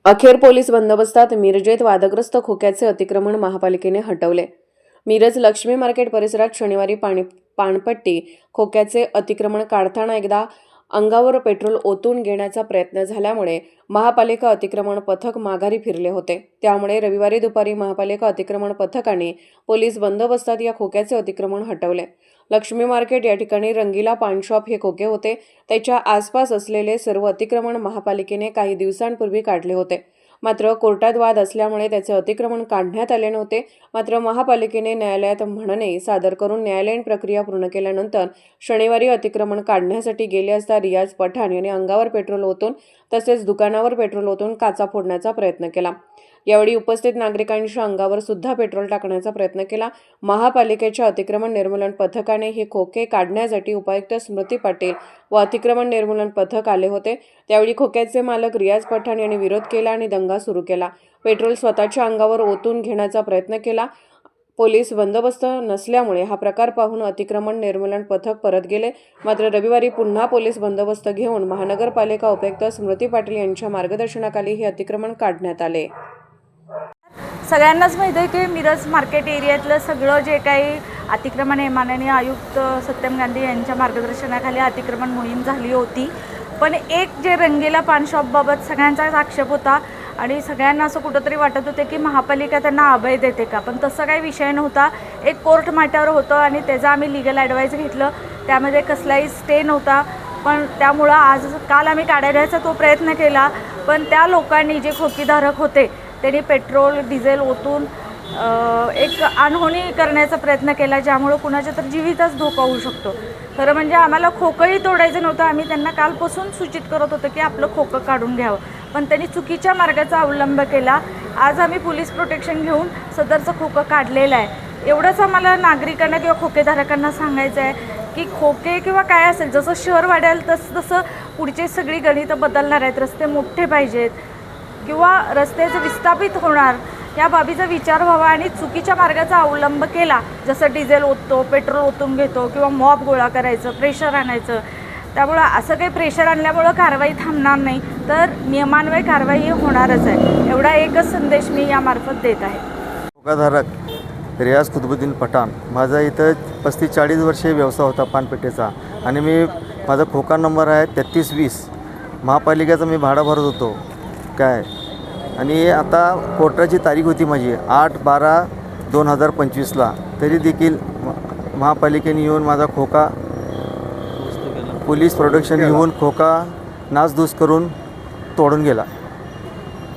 अखेर पोलीस बंदोबस्तात मिरजेत वादग्रस्त खोक्याचे अतिक्रमण महापालिकेने हटवले। मिरज लक्ष्मी मार्केट परिसरात शनिवारी पानपट्टी खोक्याचे अतिक्रमण काढताना एकदा अंगावर पेट्रोल ओतून घेण्याचा प्रयत्न झाल्यामुळे महापालिका अतिक्रमण पथक माघारी फिरले होते। त्यामुळे रविवारी दुपारी महापालिका अतिक्रमण पथकाने पोलीस बंदोबस्तात या खोक्याचे अतिक्रमण हटवले। लक्ष्मी मार्केट या ठिकाणी रंगीला पान शॉप हे खोके होते। त्याच्या आसपास असलेले सर्व अतिक्रमण महापालिकेने काही दिवसांपूर्वी काढले होते। मात्र कोर्टात वाद असल्यामुळे त्याचे अतिक्रमण काढण्यात आले नव्हते। मात्र महापालिकेने न्यायालयात म्हणणे सादर करून न्यायालयीन प्रक्रिया पूर्ण केल्यानंतर शनिवारी अतिक्रमण काढण्यासाठी गेले असता रियाज पठाण यांनी अंगावर पेट्रोल ओतून तसेच दुकानावर पेट्रोल ओतून काचा फोडण्याचा प्रयत्न केला। यावेळी उपस्थित नागरिकांच्या अंगावर सुद्धा पेट्रोल टाकण्याचा प्रयत्न केला। महापालिकेच्या अतिक्रमण निर्मूलन पथकाने हे खोके काढण्यासाठी उपायुक्त स्मृती पाटील व अतिक्रमण निर्मूलन पथक आले होते। त्यावेळी खोक्याचे मालक रियाज पठाण यांनी विरोध केला आणि दंगा सुरू केला। पेट्रोल स्वतःच्या अंगावर ओतून घेण्याचा प्रयत्न केला। पोलीस बंदोबस्त नसल्यामुळे हा प्रकार पाहून अतिक्रमण निर्मूलन पथक परत गेले। मात्र रविवारी पुन्हा पोलीस बंदोबस्त घेऊन महानगरपालिका उपायुक्त स्मृती पाटील यांच्या मार्गदर्शनाखाली हे अतिक्रमण काढण्यात आले। सगळ्यांनाच माहिती आहे की मिरज मार्केट एरियातलं सगळं जे काही अतिक्रमण आहे माननीय आयुक्त सत्यम गांधी यांच्या मार्गदर्शनाखाली अतिक्रमण मोहीम झाली होती। पण एक जे रंगीला पान शॉपबाबत सगळ्यांचाच आक्षेप होता आणि सगळ्यांना असं कुठंतरी वाटत होते की महापालिका त्यांना अभय देते का, पण तसं काही विषय नव्हता। एक कोर्ट मॅटर होतं आणि त्याचा आम्ही लीगल ॲडवाईस घेतलं, त्यामध्ये कसलाही स्टे नव्हता। पण त्यामुळं काल आम्ही काढण्याचा तो प्रयत्न केला, पण त्या लोकांनी जे खोकीधारक होते त्यांनी पेट्रोल डिझेल ओतून एक अनहोनी करण्याचा प्रयत्न केला, ज्यामुळे कुणाच्या तर जीवितच धोका होऊ शकतो। खरं म्हणजे आम्हाला खोकंही तोडायचं नव्हतं। आम्ही त्यांना कालपासून सूचित करत होतो की आपलं खोकं काढून घ्यावं, पण त्यांनी चुकीच्या मार्गाचा अवलंब केला। आज आम्ही पोलीस प्रोटेक्शन घेऊन सदरचं खोकं काढलेलं आहे। एवढंच आम्हाला नागरिकांना किंवा खोकेधारकांना सांगायचं आहे की खोके किंवा काय असेल, जसं शहर वाढेल तसं पुढची सगळी गणितं बदलणार आहेत। रस्ते मोठे पाहिजेत किंवा रस्त्याचं विस्थापित होणार या बाबीचा विचार व्हावा आणि चुकीच्या मार्गाचा अवलंब केला, जसं डिझेल ओततो, पेट्रोल ओतून घेतो किंवा मॉब गोळा करायचं, प्रेशर आणायचं, त्यामुळं असं काही प्रेशर आणल्यामुळं कारवाई थांबणार नाही, तर नियमान्वये कारवाई होणारच आहे। एवढा एकच संदेश मी यामार्फत देत आहे। खोकाधारक रियाज कुतुबुद्दीन पठाण, माझा इथं 35-40 वर्षे व्यवसाय होता पानपेठेचा आणि माझा खोका नंबर आहे 3320। महापालिकेचा मी भाडा भरत होतो काय, आणि आता कोर्टाची तारीख होती माझी 8/12/2025ला, तरी देखील महापालिकेने येऊन माझा खोका पोलीस प्रोटेक्शन घेऊन खोका नासधूस करून तोडून गेला।